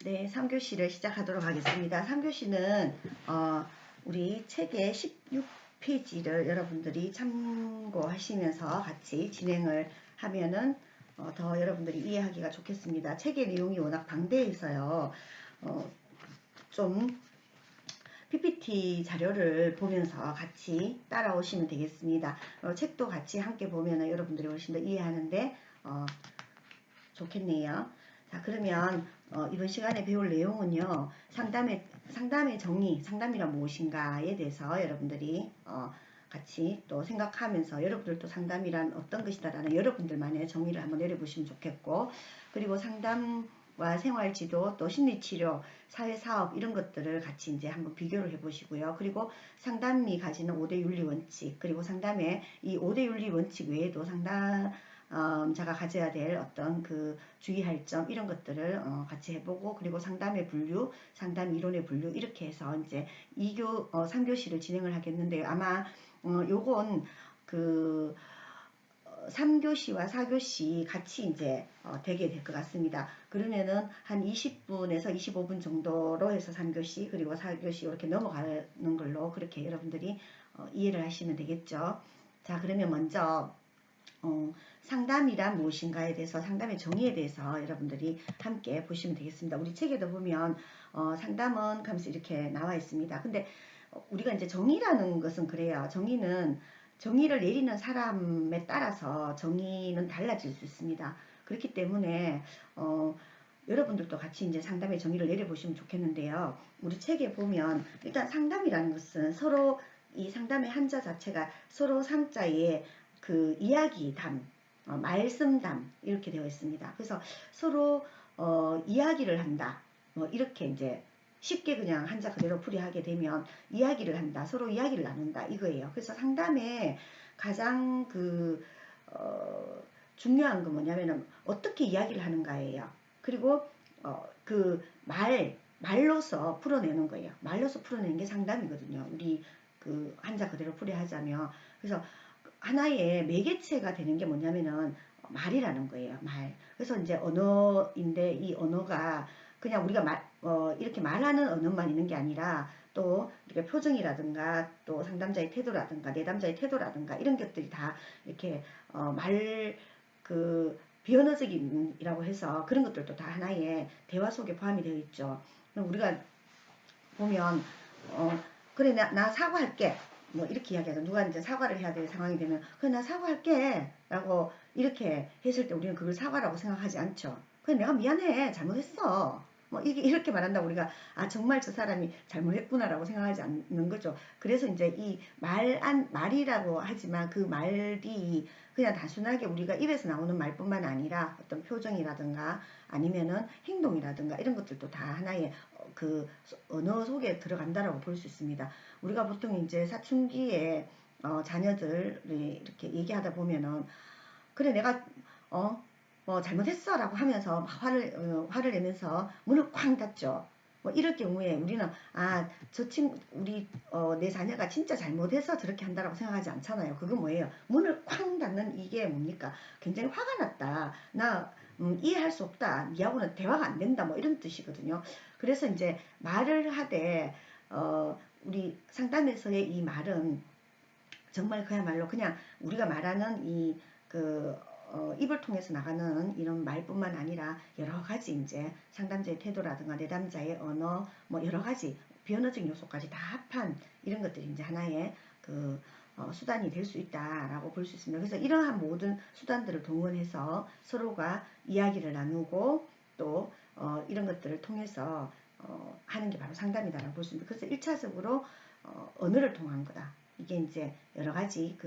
네, 3교시를 시작하도록 하겠습니다. 3교시는 우리 책의 16페이지를 여러분들이 참고하시면서 같이 진행을 하면은 더 여러분들이 이해하기가 좋겠습니다. 책의 내용이 워낙 방대해서요. 좀 PPT 자료를 보면서 같이 따라오시면 되겠습니다. 책도 같이 함께 보면은 여러분들이 훨씬 더 이해하는데 좋겠네요. 자, 그러면 이번 시간에 배울 내용은요. 상담의 정의, 상담이란 무엇인가에 대해서 여러분들이 같이 또 생각하면서 여러분들도 상담이란 어떤 것이다라는 여러분들만의 정의를 한번 내려보시면 좋겠고, 그리고 상담과 생활지도 또 심리치료, 사회사업 이런 것들을 같이 이제 한번 비교를 해보시고요. 그리고 상담이 가지는 5대 윤리 원칙, 그리고 상담의 이 5대 윤리 원칙 외에도 자가 가져야 될 어떤 그 주의할 점 이런 것들을 같이 해보고, 그리고 상담의 분류, 상담 이론의 분류 이렇게 해서 이제 3교시를 진행을 하겠는데요. 아마 요건 그 3교시와 4교시 같이 이제 되게 될 것 같습니다. 그러면은 한 20분에서 25분 정도로 해서 3교시 그리고 4교시 이렇게 넘어가는 걸로 그렇게 여러분들이 이해를 하시면 되겠죠. 자, 그러면 먼저 상담이란 무엇인가에 대해서, 상담의 정의에 대해서 여러분들이 함께 보시면 되겠습니다. 우리 책에도 보면 상담은 하면서 이렇게 나와 있습니다. 근데 우리가 이제 정의라는 것은 그래요. 정의를 내리는 사람에 따라서 정의는 달라질 수 있습니다. 그렇기 때문에 여러분들도 같이 이제 상담의 정의를 내려보시면 좋겠는데요. 우리 책에 보면 일단 상담이라는 것은 서로 이 상담의 한자 자체가 서로 상자에 그 이야기담, 말씀담 이렇게 되어 있습니다. 그래서 서로 이야기를 한다. 뭐 이렇게 이제 쉽게 그냥 한자 그대로 풀이하게 되면 이야기를 한다. 서로 이야기를 나눈다. 이거예요. 그래서 상담에 가장 중요한 건 뭐냐면은 어떻게 이야기를 하는가예요. 그리고 그 말로서 풀어내는 거예요. 말로서 풀어내는 게 상담이거든요. 우리 그 한자 그대로 풀이하자면. 그래서 하나의 매개체가 되는 게 뭐냐면은 말이라는 거예요. 말. 그래서 이제 언어인데 이 언어가 그냥 우리가 이렇게 말하는 언어만 있는 게 아니라 또 이렇게 표정이라든가 또 상담자의 태도라든가 내담자의 태도라든가 이런 것들이 다 이렇게 비언어적인이라고 해서 그런 것들도 다 하나의 대화 속에 포함이 되어 있죠. 그럼 우리가 보면 그래 나 사과할게 뭐 이렇게 이야기하죠. 누가 이제 사과를 해야 될 상황이 되면 그래 나 사과할게 라고 이렇게 했을 때 우리는 그걸 사과라고 생각하지 않죠. 그래 내가 미안해 잘못했어 뭐 이렇게 말한다고 우리가 정말 저 사람이 잘못했구나라고 생각하지 않는 거죠. 그래서 이제 이 말이라고 하지만 그 말이 그냥 단순하게 우리가 입에서 나오는 말뿐만 아니라 어떤 표정이라든가 아니면은 행동이라든가 이런 것들도 다 하나의 그 언어 속에 들어간다라고 볼 수 있습니다. 우리가 보통 이제 사춘기에 자녀들이 이렇게 얘기하다 보면은 그래 내가 뭐 잘못했어 라고 하면서 막 화를 내면서 문을 쾅 닫죠. 뭐 이럴 경우에 우리는 내 자녀가 진짜 잘못해서 저렇게 한다라고 생각하지 않잖아요. 그건 뭐예요? 문을 쾅 닫는 이게 뭡니까? 굉장히 화가 났다. 나 이해할 수 없다. 니하고는 대화가 안 된다. 뭐 이런 뜻이거든요. 그래서 이제 말을 하되 우리 상담에서의 이 말은 정말 그야말로 그냥 우리가 말하는 입을 통해서 나가는 이런 말뿐만 아니라 여러 가지 이제 상담자의 태도라든가 내담자의 언어 뭐 여러 가지 비언어적 요소까지 다 합한 이런 것들이 이제 하나의 수단이 될 수 있다라고 볼 수 있습니다. 그래서 이러한 모든 수단들을 동원해서 서로가 이야기를 나누고 또 이런 것들을 통해서 하는 게 바로 상담이다라고 볼 수 있습니다. 그래서 1차적으로 언어를 통한 거다. 이게 이제 여러 가지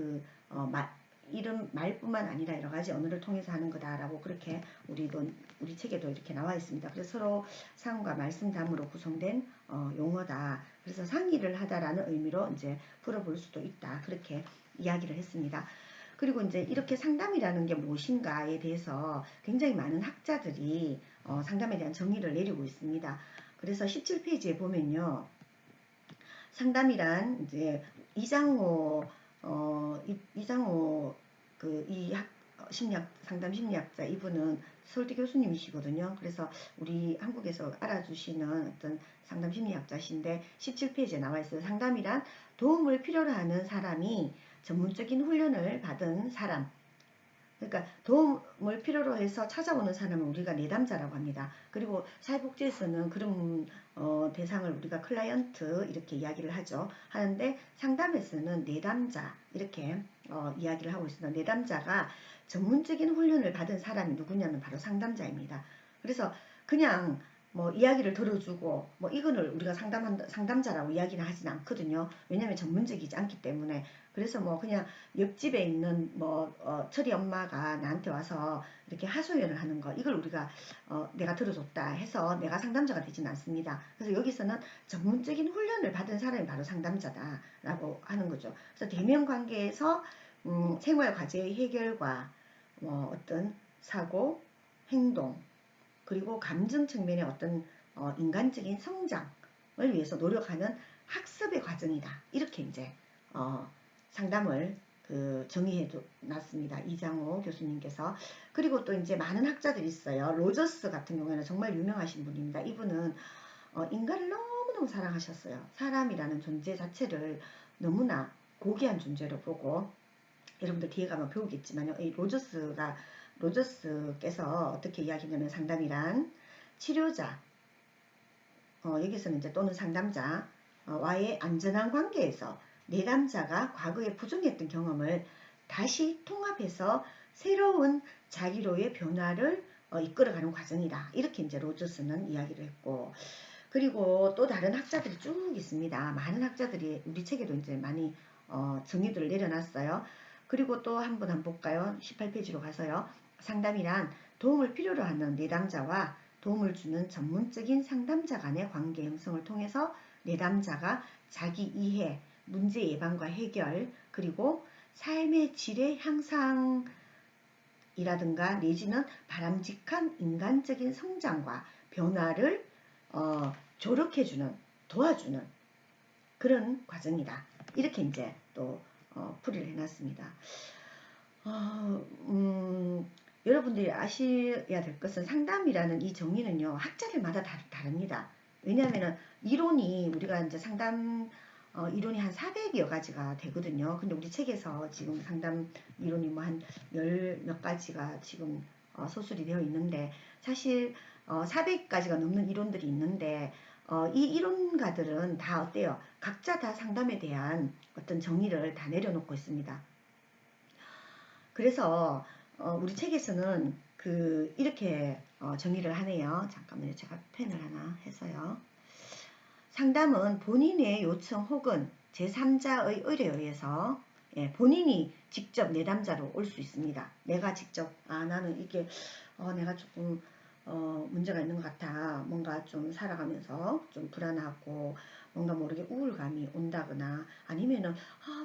이름 말뿐만 아니라 여러 가지 언어를 통해서 하는 거다라고 그렇게 우리 책에도 이렇게 나와 있습니다. 그래서 서로 상과 말씀담으로 구성된 용어다. 그래서 상의를 하다라는 의미로 이제 풀어볼 수도 있다. 그렇게 이야기를 했습니다. 그리고 이제 이렇게 상담이라는 게 무엇인가에 대해서 굉장히 많은 학자들이 상담에 대한 정의를 내리고 있습니다. 그래서 17페이지에 보면요. 상담이란 이제 이장호 상담 심리학자 이분은 서울대 교수님이시거든요. 그래서 우리 한국에서 알아주시는 어떤 상담 심리학자신데 17페이지에 나와 있어요. 상담이란 도움을 필요로 하는 사람이 전문적인 훈련을 받은 사람. 그러니까 도움을 필요로 해서 찾아오는 사람을 우리가 내담자라고 합니다. 그리고 사회복지에서는 그런 대상을 우리가 클라이언트 이렇게 이야기를 하는데 상담에서는 내담자 이렇게 이야기를 하고 있습니다. 내담자가 전문적인 훈련을 받은 사람이 누구냐면 바로 상담자입니다. 그래서 그냥 뭐 이야기를 들어주고 뭐 이거를 우리가 상담자라고 이야기는 하진 않거든요. 왜냐하면 전문적이지 않기 때문에. 그래서 뭐 그냥 옆집에 있는 철이 엄마가 나한테 와서 이렇게 하소연을 하는 거 이걸 우리가 내가 들어줬다 해서 내가 상담자가 되진 않습니다. 그래서 여기서는 전문적인 훈련을 받은 사람이 바로 상담자다라고 하는 거죠. 그래서 대면 관계에서 생활 과제의 해결과 어떤 사고, 행동 그리고 감정 측면의 어떤 인간적인 성장을 위해서 노력하는 학습의 과정이다. 이렇게 이제 상담을 정의해 놨습니다. 이장호 교수님께서. 그리고 또 이제 많은 학자들이 있어요. 로저스 같은 경우에는 정말 유명하신 분입니다. 이분은 인간을 너무너무 사랑하셨어요. 사람이라는 존재 자체를 너무나 고귀한 존재로 보고 여러분들 뒤에 가면 배우겠지만요. 이 로저스께서 어떻게 이야기하냐면 상담이란 치료자, 여기서는 이제 또는 상담자 와의 안전한 관계에서 내담자가 과거에 부정했던 경험을 다시 통합해서 새로운 자기로의 변화를 이끌어가는 과정이다. 이렇게 이제 로저스는 이야기를 했고, 그리고 또 다른 학자들이 쭉 있습니다. 많은 학자들이 우리 책에도 이제 많이 정의들을 내려놨어요. 그리고 또 한번 볼까요? 18페이지로 가서요. 상담이란 도움을 필요로 하는 내담자와 도움을 주는 전문적인 상담자 간의 관계 형성을 통해서 내담자가 자기 이해, 문제 예방과 해결, 그리고 삶의 질의 향상이라든가 내지는 바람직한 인간적인 성장과 변화를 조력해주는, 도와주는 그런 과정이다. 이렇게 이제 또 풀이를 해놨습니다. 여러분들이 아셔야 될 것은 상담이라는 이 정의는요, 학자들마다 다릅니다. 왜냐하면 이론이 우리가 이제 상담 이론이 한 400여 가지가 되거든요. 근데 우리 책에서 지금 상담 이론이 뭐 한 열 몇 가지가 지금 소술이 되어 있는데 사실 400가지가 넘는 이론들이 있는데 이 이론가들은 다 어때요? 각자 다 상담에 대한 어떤 정의를 다 내려놓고 있습니다. 그래서 우리 책에서는 이렇게 정의를 하네요. 잠깐만요. 제가 펜을 하나 해서요. 상담은 본인의 요청 혹은 제3자의 의뢰에 의해서 본인이 직접 내담자로 올 수 있습니다. 내가 직접 나는 이게 내가 조금 문제가 있는 것 같아. 뭔가 좀 살아가면서 좀 불안하고 뭔가 모르게 우울감이 온다거나 아니면은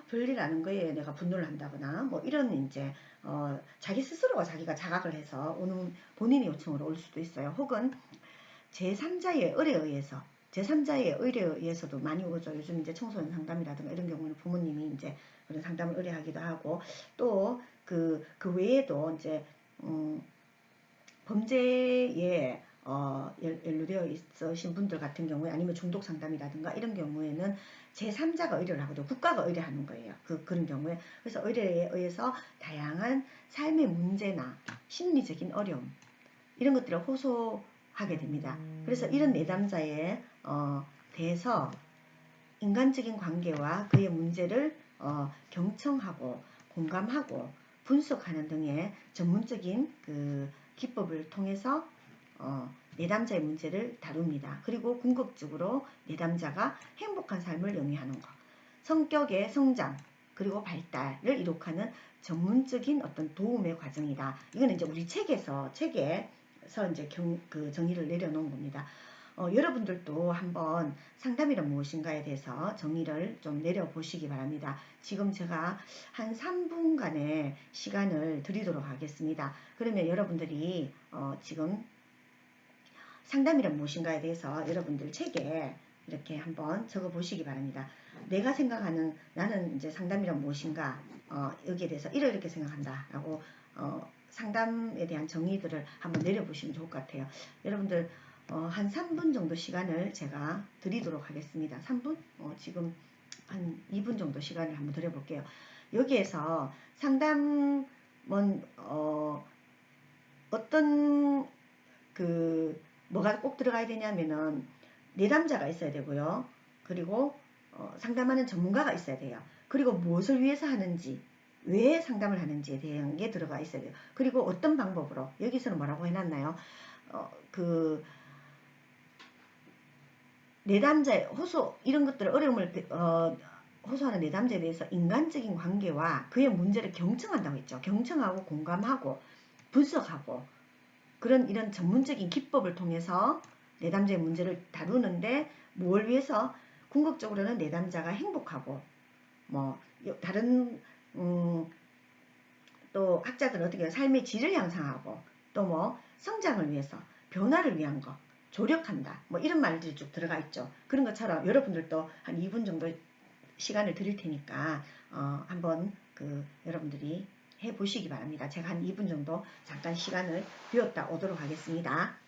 별일 아는 거에 내가 분노를 한다거나 뭐 이런 이제 자기 스스로가 자기가 자각을 해서 오는 본인의 요청으로 올 수도 있어요. 혹은 제3자의 의뢰에 의해서 제3자의 의뢰에 의해서도 많이 오죠. 요즘 이제 청소년 상담이라든가 이런 경우는 부모님이 이제 그런 상담을 의뢰하기도 하고 또 그 외에도 이제 범죄에 연루되어 있으신 분들 같은 경우에 아니면 중독 상담이라든가 이런 경우에는 제3자가 의뢰를 하거든요. 국가가 의뢰하는 거예요. 그런 경우에. 그래서 의뢰에 의해서 다양한 삶의 문제나 심리적인 어려움 이런 것들을 호소하게 됩니다. 그래서 이런 내담자에 대해서 인간적인 관계와 그의 문제를 경청하고 공감하고 분석하는 등의 전문적인 기법을 통해서 내담자의 문제를 다룹니다. 그리고 궁극적으로 내담자가 행복한 삶을 영위하는 것, 성격의 성장 그리고 발달을 이룩하는 전문적인 어떤 도움의 과정이다. 이거는 이제 우리 책에서 이제 정의를 내려놓은 겁니다. 여러분들도 한번 상담이란 무엇인가에 대해서 정의를 좀 내려보시기 바랍니다. 지금 제가 한 3분간의 시간을 드리도록 하겠습니다. 그러면 여러분들이 지금 상담이란 무엇인가에 대해서 여러분들 책에 이렇게 한번 적어보시기 바랍니다. 내가 생각하는 나는 이제 상담이란 무엇인가 여기에 대해서 이렇게 생각한다 라고 상담에 대한 정의들을 한번 내려보시면 좋을 것 같아요. 여러분들 한 3분 정도 시간을 제가 드리도록 하겠습니다. 3분? 지금 한 2분 정도 시간을 한번 드려볼게요. 여기에서 상담은 어떤 뭐가 꼭 들어가야 되냐면은 내담자가 있어야 되고요. 그리고 상담하는 전문가가 있어야 돼요. 그리고 무엇을 위해서 하는지, 왜 상담을 하는지에 대한 게 들어가 있어야 돼요. 그리고 어떤 방법으로, 여기서는 뭐라고 해놨나요? 내담자 호소 이런 것들을 어려움을 호소하는 내담자에 대해서 인간적인 관계와 그의 문제를 경청한다고 했죠. 경청하고 공감하고 분석하고 이런 전문적인 기법을 통해서 내담자의 문제를 다루는데 뭘 위해서 궁극적으로는 내담자가 행복하고 다른 또 학자들은 어떻게 해요? 삶의 질을 향상하고 또 성장을 위해서 변화를 위한 거 조력한다 이런 말들이 쭉 들어가 있죠. 그런 것처럼 여러분들도 한 2분 정도 시간을 드릴 테니까 한번 여러분들이 해보시기 바랍니다. 제가 한 2분 정도 잠깐 시간을 비웠다 오도록 하겠습니다.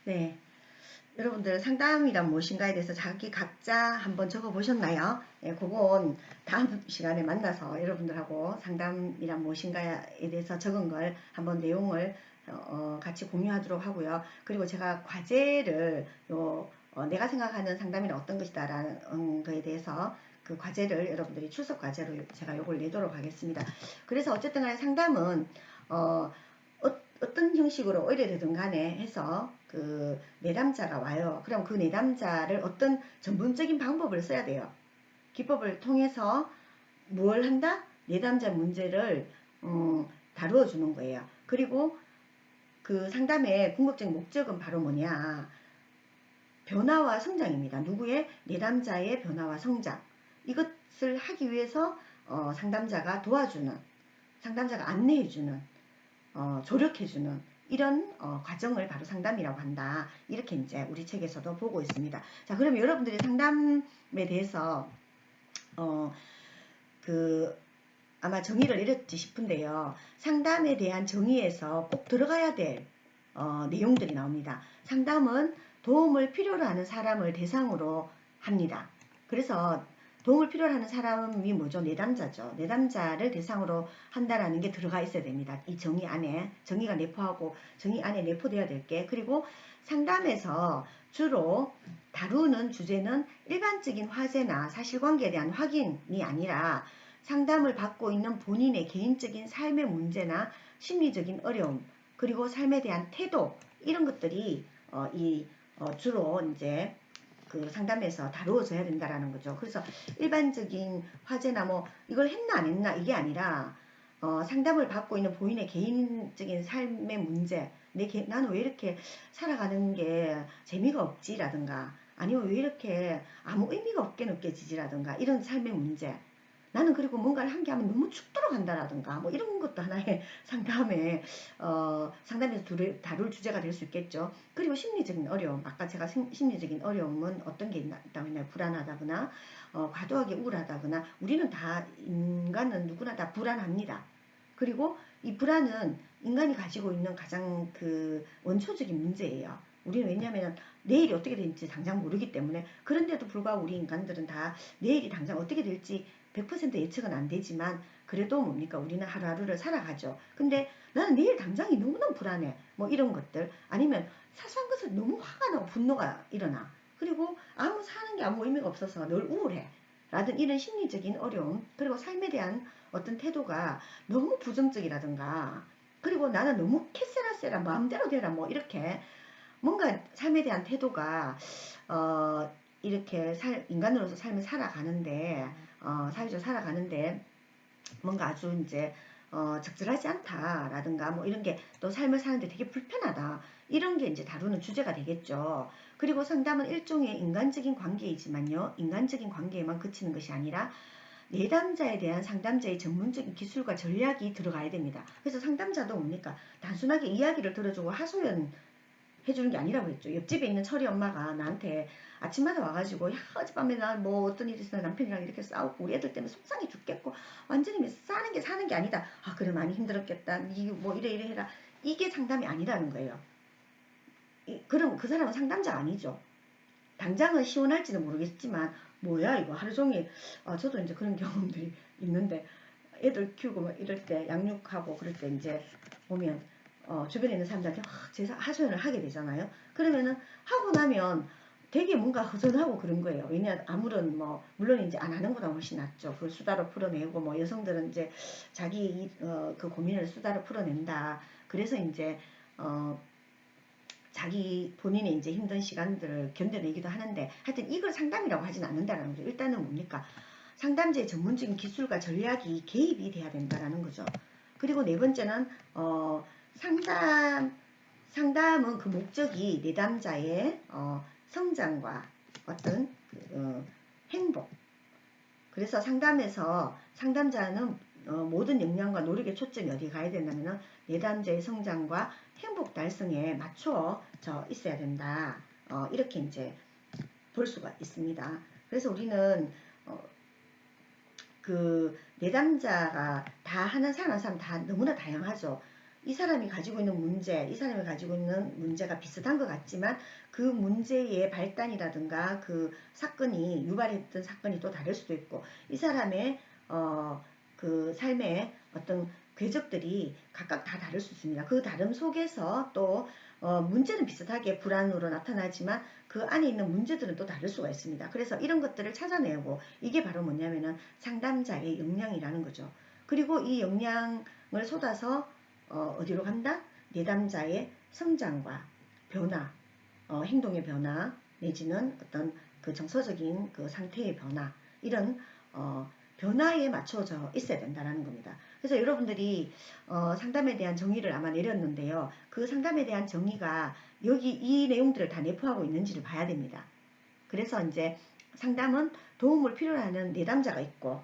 네, 여러분들 상담이란 무엇인가에 대해서 자기 각자 한번 적어보셨나요? 네, 그건 다음 시간에 만나서 여러분들하고 상담이란 무엇인가에 대해서 적은 걸 한번 내용을 같이 공유하도록 하고요. 그리고 제가 과제를 내가 생각하는 상담이란 어떤 것이다 라는 거에 대해서 그 과제를 여러분들이 출석 과제로 제가 요걸 내도록 하겠습니다. 그래서 어쨌든 간에 상담은 어떤 형식으로 의뢰되든 간에 해서 내담자가 와요. 그럼 그 내담자를 어떤 전문적인 방법을 써야 돼요. 기법을 통해서 뭘 한다? 내담자 문제를 다루어 주는 거예요. 그리고 그 상담의 궁극적인 목적은 바로 뭐냐? 변화와 성장입니다. 누구의? 내담자의 변화와 성장. 이것을 하기 위해서 상담자가 도와주는, 상담자가 안내해주는, 조력해주는 이런 과정을 바로 상담이라고 한다. 이렇게 이제 우리 책에서도 보고 있습니다. 자, 그러면 여러분들이 상담에 대해서 아마 정의를 내렸지 싶은데요. 상담에 대한 정의에서 꼭 들어가야 될 내용들이 나옵니다. 상담은 도움을 필요로 하는 사람을 대상으로 합니다. 그래서 도움을 필요로 하는 사람이 뭐죠? 내담자죠. 내담자를 대상으로 한다라는 게 들어가 있어야 됩니다. 이 정의 안에, 정의가 내포하고 정의 안에 내포되어야 될 게. 그리고 상담에서 주로 다루는 주제는 일반적인 화제나 사실관계에 대한 확인이 아니라 상담을 받고 있는 본인의 개인적인 삶의 문제나 심리적인 어려움, 그리고 삶에 대한 태도, 이런 것들이 주로 이제 그 상담에서 다루어져야 된다라는 거죠. 그래서 일반적인 화제나 이걸 했나 안 했나 이게 아니라 상담을 받고 있는 본인의 개인적인 삶의 문제, 나는 왜 이렇게 살아가는 게 재미가 없지라든가 아니면 왜 이렇게 아무 의미가 없게 느껴지지라든가 이런 삶의 문제, 나는 그리고 뭔가를 한 게 하면 너무 죽도록 한다라든가 이런 것도 하나의 상담에서 다룰 주제가 될 수 있겠죠. 그리고 심리적인 어려움, 아까 제가 심리적인 어려움은 어떤 게 있다고 했나요? 불안하다거나 과도하게 우울하다거나, 우리는 다, 인간은 누구나 다 불안합니다. 그리고 이 불안은 인간이 가지고 있는 가장 원초적인 문제예요. 우리는 왜냐하면 내일이 어떻게 될지 당장 모르기 때문에. 그런데도 불구하고 우리 인간들은 다 내일이 당장 어떻게 될지 100% 예측은 안 되지만 그래도 뭡니까? 우리는 하루하루를 살아가죠. 근데 나는 내일 당장이 너무너무 불안해. 이런 것들. 아니면 사소한 것을 너무 화가 나고 분노가 일어나. 그리고 사는 게 아무 의미가 없어서 늘 우울해. 라든 이런 심리적인 어려움, 그리고 삶에 대한 어떤 태도가 너무 부정적이라든가, 그리고 나는 너무 캐세라세라 마음대로 되라 뭐 이렇게 뭔가 삶에 대한 태도가 이렇게 인간으로서 삶을 살아가는데 사회적으로 살아가는데 뭔가 아주 이제 적절하지 않다라든가 뭐 이런 게 또 삶을 사는데 되게 불편하다 이런 게 이제 다루는 주제가 되겠죠. 그리고 상담은 일종의 인간적인 관계이지만요, 인간적인 관계에만 그치는 것이 아니라 내담자에 대한 상담자의 전문적인 기술과 전략이 들어가야 됩니다. 그래서 상담자도 뭡니까? 단순하게 이야기를 들어주고 하소연 해주는 게 아니라고 했죠. 옆집에 있는 철이 엄마가 나한테 아침마다 와가지고 야 어젯밤에 나 뭐 어떤 일이 있어 남편이랑 이렇게 싸우고 우리 애들 때문에 속상해 죽겠고 완전히 사는 게 아니다. 아 그래 많이 힘들었겠다. 뭐 이래 해라. 이게 상담이 아니라는 거예요. 그럼 그 사람은 상담자가 아니죠. 당장은 시원할지는 모르겠지만 뭐야 이거 하루 종일 저도 이제 그런 경험들이 있는데 애들 키우고 막 이럴 때 양육하고 그럴 때 이제 보면 주변에 있는 사람들한테 하소연을 하게 되잖아요. 그러면은 하고 나면 되게 뭔가 허전하고 그런 거예요. 왜냐 아무런 뭐 물론 이제 안 하는 것보다 훨씬 낫죠. 그걸 수다로 풀어내고 뭐 여성들은 이제 자기 그 고민을 수다로 풀어낸다. 그래서 이제 자기 본인의 이제 힘든 시간들을 견뎌내기도 하는데 하여튼 이걸 상담이라고 하진 않는다라는 거죠. 일단은 뭡니까? 상담자의 전문적인 기술과 전략이 개입이 돼야 된다라는 거죠. 그리고 네 번째는 상담은 그 목적이 내담자의 성장과 어떤 행복. 그래서 상담에서 상담자는 모든 역량과 노력의 초점이 어디에 가야 된다면 내담자의 성장과 행복 달성에 맞춰져 있어야 된다. 이렇게 이제 볼 수가 있습니다. 그래서 우리는 그 내담자가 다 하는 사람 다 너무나 다양하죠. 이 사람이 가지고 있는 문제, 이 사람이 가지고 있는 문제가 비슷한 것 같지만 그 문제의 발단이라든가 그 사건이 유발했던 사건이 또 다를 수도 있고 이 사람의 그 삶의 어떤 궤적들이 각각 다 다를 수 있습니다. 그 다름 속에서 또 문제는 비슷하게 불안으로 나타나지만 그 안에 있는 문제들은 또 다를 수가 있습니다. 그래서 이런 것들을 찾아내고 이게 바로 뭐냐면은 상담자의 역량이라는 거죠. 그리고 이 역량을 쏟아서 어디로 간다? 내담자의 성장과 변화, 행동의 변화 내지는 어떤 그 정서적인 그 상태의 변화 이런 변화에 맞춰져 있어야 된다는 겁니다. 그래서 여러분들이 상담에 대한 정의를 아마 내렸는데요. 그 상담에 대한 정의가 여기 이 내용들을 다 내포하고 있는지를 봐야 됩니다. 그래서 이제 상담은 도움을 필요로 하는 내담자가 있고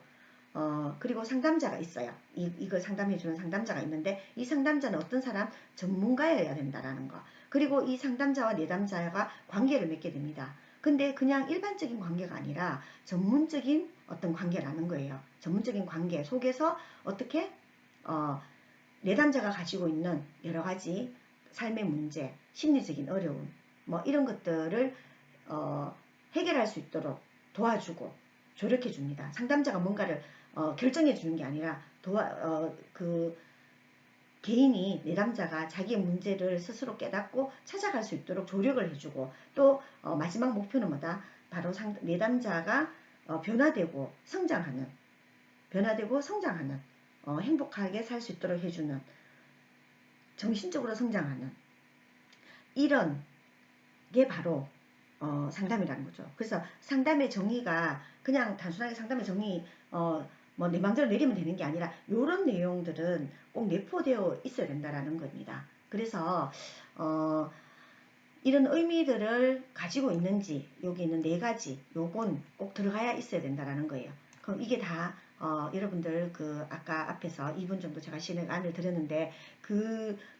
그리고 상담자가 있어요. 이걸 상담해주는 상담자가 있는데 이 상담자는 어떤 사람? 전문가여야 된다라는 거. 그리고 이 상담자와 내담자가 관계를 맺게 됩니다. 근데 그냥 일반적인 관계가 아니라 전문적인 어떤 관계라는 거예요. 전문적인 관계 속에서 어떻게 내담자가 가지고 있는 여러 가지 삶의 문제, 심리적인 어려움, 뭐 이런 것들을 해결할 수 있도록 도와주고 조력해 줍니다. 상담자가 뭔가를 결정해 주는 게 아니라 그 개인이 내담자가 자기의 문제를 스스로 깨닫고 찾아갈 수 있도록 조력을 해주고 또 마지막 목표는 뭐다? 바로 내담자가 변화되고 성장하는 행복하게 살 수 있도록 해주는 정신적으로 성장하는 이런 게 바로 상담이라는 거죠. 그래서 상담의 정의가 그냥 단순하게 상담의 정의 뭐 내 맘대로 내리면 되는 게 아니라 이런 내용들은 꼭 내포되어 있어야 된다라는 겁니다. 그래서 이런 의미들을 가지고 있는지 여기 있는 네 가지 요건 꼭 들어가야 있어야 된다라는 거예요. 그럼 이게 다 여러분들 그 아까 앞에서 2분 정도 제가 시간을 드렸는데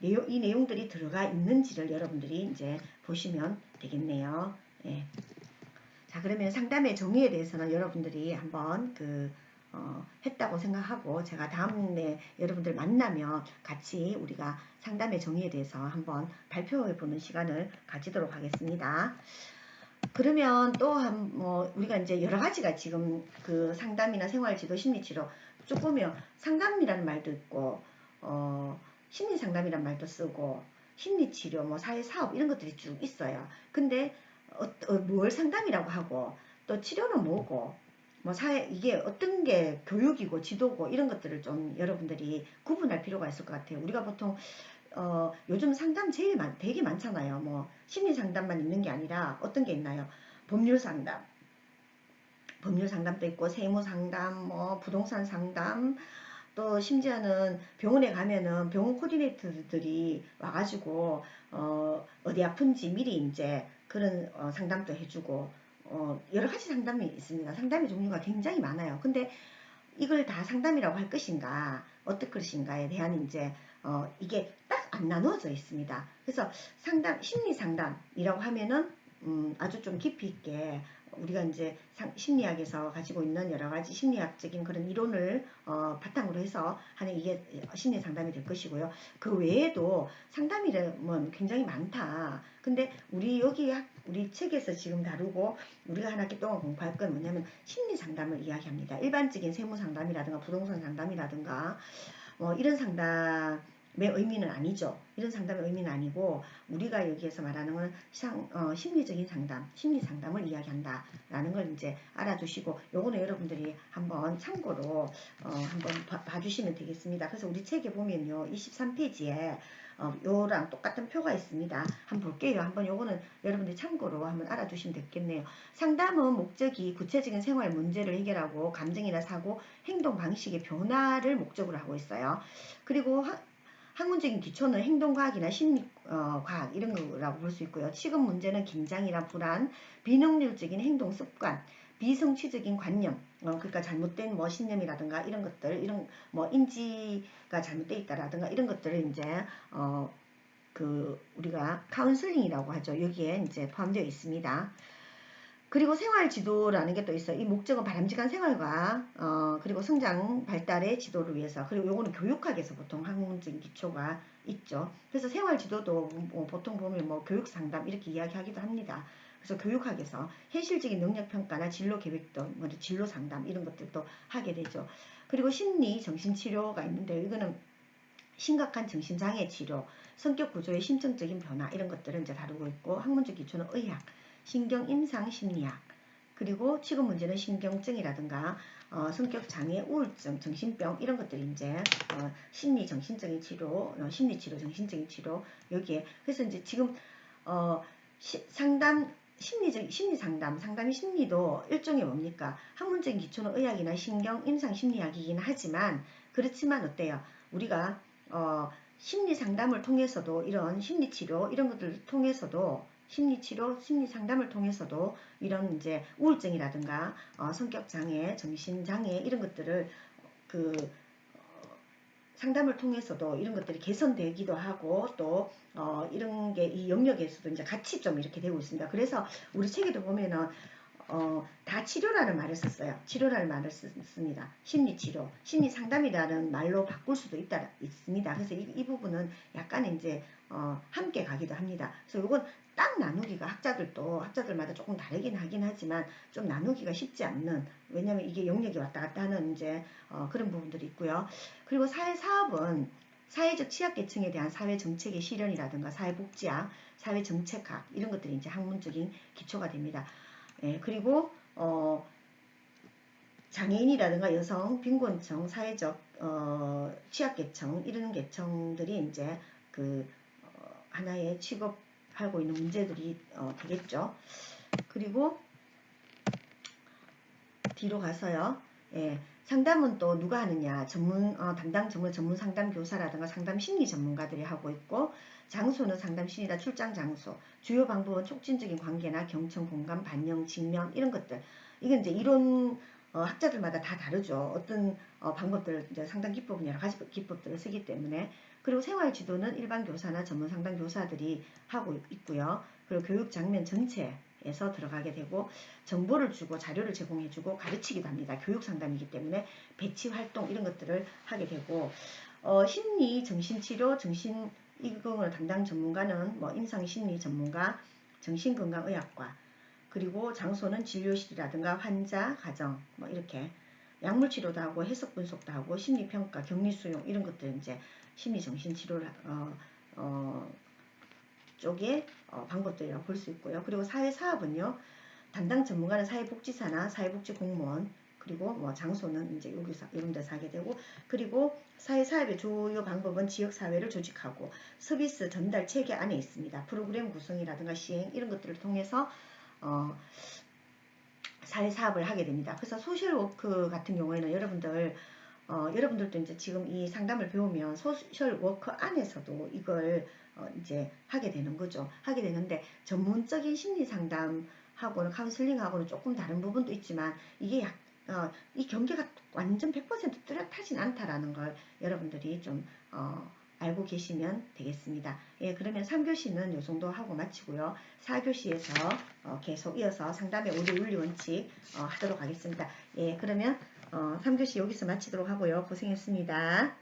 이 내용들이 들어가 있는지를 여러분들이 이제 보시면 되겠네요. 예. 자 그러면 상담의 정의에 대해서는 여러분들이 한번 했다고 생각하고 제가 다음에 여러분들 만나면 같이 우리가 상담의 정의에 대해서 한번 발표해 보는 시간을 가지도록 하겠습니다. 그러면 또 우리가 이제 여러 가지가 지금 그 상담이나 생활지도 심리치료 쭉 보면 상담이라는 말도 있고 심리상담이라는 말도 쓰고 심리치료 뭐 사회사업 이런 것들이 쭉 있어요. 근데 뭘 상담이라고 하고 또 치료는 뭐고 뭐 사회 이게 어떤 게 교육이고 지도고 이런 것들을 좀 여러분들이 구분할 필요가 있을 것 같아요. 우리가 보통 요즘 상담 되게 많잖아요. 뭐 심리 상담만 있는 게 아니라 어떤 게 있나요? 법률 상담, 법률 상담도 있고 세무 상담, 뭐 부동산 상담, 또 심지어는 병원에 가면은 병원 코디네이터들이 와가지고 어디 아픈지 미리 이제 그런 상담도 해주고 여러 가지 상담이 있습니다. 상담의 종류가 굉장히 많아요. 근데 이걸 다 상담이라고 할 것인가 어떨 것인가에 대한 이제 이게 딱 안 나누어져 있습니다. 그래서 상담 심리 상담이라고 하면은 아주 좀 깊이 있게 우리가 이제 심리학에서 가지고 있는 여러 가지 심리학적인 그런 이론을 바탕으로 해서 하는 이게 심리 상담이 될 것이고요. 그 외에도 상담이라면 굉장히 많다. 근데 우리 책에서 지금 다루고 우리가 한 학기 동안 공부할 건 뭐냐면 심리 상담을 이야기합니다. 일반적인 세무 상담이라든가 부동산 상담이라든가 이런 상담의 의미는 아니죠. 이런 상담의 의미는 아니고 우리가 여기에서 말하는 건 심리적인 상담, 심리 상담을 이야기한다라는 걸 이제 알아두시고 요거는 여러분들이 한번 참고로 한번 봐주시면 되겠습니다. 그래서 우리 책에 보면요. 23페이지에 요랑 똑같은 표가 있습니다. 한번 볼게요. 한번 요거는 여러분들이 참고로 한번 알아두시면 되겠네요. 상담은 목적이 구체적인 생활 문제를 해결하고 감정이나 사고, 행동 방식의 변화를 목적으로 하고 있어요. 그리고 학문적인 기초는 행동과학이나 심리과학 이런 거라고 볼 수 있고요. 지금 문제는 긴장이나 불안, 비능률적인 행동 습관, 비성취적인 관념, 그러니까 잘못된 뭐 신념이라든가 이런 것들, 이런 뭐 인지가 잘못돼 있다라든가 이런 것들을 이제 우리가 카운슬링이라고 하죠. 여기에 이제 포함되어 있습니다. 그리고 생활 지도라는 게 또 있어요. 이 목적은 바람직한 생활과 그리고 성장 발달의 지도를 위해서. 그리고 요거는 교육학에서 보통 학문적인 기초가 있죠. 그래서 생활 지도도 보통 보면 뭐 교육 상담 이렇게 이야기하기도 합니다. 그래서 교육학에서 현실적인 능력 평가나 진로 계획도 뭐 진로 상담 이런 것들도 하게 되죠. 그리고 심리 정신 치료가 있는데 이거는 심각한 정신장애 치료, 성격 구조의 심층적인 변화 이런 것들을 이제 다루고 있고 학문적 기초는 의학, 신경임상심리학, 그리고 지금 문제는 신경증이라든가 성격장애, 우울증, 정신병 이런 것들이 이제 심리 정신적인 치료, 심리치료, 정신적인 치료 여기에 그래서 이제 지금 상담 심리 상담이 심리도 일종의 뭡니까? 학문적인 기초는 의학이나 신경 임상 심리학이긴 하지만 그렇지만 어때요? 우리가 심리 상담을 통해서도 이런 심리 치료 이런 것들을 통해서도 심리 치료, 심리 상담을 통해서도 이런 이제 우울증이라든가 성격 장애, 정신 장애 이런 것들을 그 상담을 통해서도 이런 것들이 개선되기도 하고 또 이런 게 이 영역에서도 이제 같이 좀 이렇게 되고 있습니다. 그래서 우리 책에도 보면은 다 치료라는 말을 썼어요. 치료라는 말을 썼습니다. 심리치료, 심리상담이라는 말로 바꿀 수도 있습니다. 그래서 이 부분은 약간 이제 함께 가기도 합니다. 그래서 이건 딱 나누기가 학자들마다 조금 다르긴 하긴 하지만 좀 나누기가 쉽지 않는 왜냐면 이게 영역이 왔다 갔다 하는 이제 그런 부분들이 있고요. 그리고 사회사업은 사회적 취약계층에 대한 사회정책의 실현이라든가 사회복지학, 사회정책학 이런 것들이 이제 학문적인 기초가 됩니다. 예, 그리고 장애인이라든가 여성, 빈곤층, 사회적 취약계층 이런 계층들이 이제 하나의 취급하고 있는 문제들이 되겠죠. 그리고 뒤로 가서요. 예, 상담은 또 누가 하느냐? 담당 전문 상담 교사라든가 상담 심리 전문가들이 하고 있고 장소는 상담 심리다 출장 장소. 주요 방법은 촉진적인 관계나 경청, 공감, 반영, 직면 이런 것들. 이건 이제 이론 학자들마다 다 다르죠. 어떤 방법들 이제 상담 기법은 여러 가지 기법들을 쓰기 때문에 그리고 생활 지도는 일반 교사나 전문 상담 교사들이 하고 있고요. 그리고 교육 장면 전체에서 들어가게 되고 정보를 주고 자료를 제공해주고 가르치기도 합니다. 교육 상담이기 때문에 배치 활동 이런 것들을 하게 되고 심리, 정신치료, 정신이공을 담당 전문가는 뭐 임상심리 전문가, 정신건강의학과 그리고 장소는 진료실이라든가 환자, 가정 뭐 이렇게 약물 치료도 하고 해석 분석도 하고 심리평가, 격리 수용 이런 것들 이제 심리 정신 치료를 쪽의 방법들이라고 볼 수 있고요. 그리고 사회사업은요. 담당 전문가는 사회복지사나 사회복지공무원, 그리고 뭐 장소는 이제 여기서 이런 데서 하게 되고, 그리고 사회사업의 주요 방법은 지역사회를 조직하고 서비스 전달 체계 안에 있습니다. 프로그램 구성이라든가 시행 이런 것들을 통해서 사회사업을 하게 됩니다. 그래서 소셜워크 같은 경우에는 여러분들도 이제 지금 이 상담을 배우면 소셜워크 안에서도 이걸 이제 하게 되는 거죠. 하게 되는데 전문적인 심리 상담하고는 카운슬링하고는 조금 다른 부분도 있지만 이게 이 경계가 완전 100% 뚜렷하진 않다라는 걸 여러분들이 좀 알고 계시면 되겠습니다. 예, 그러면 3교시는 이 정도 하고 마치고요. 4교시에서 계속 이어서 상담의 5대 윤리 원칙 하도록 하겠습니다. 예, 그러면 3교시 여기서 마치도록 하고요. 고생했습니다.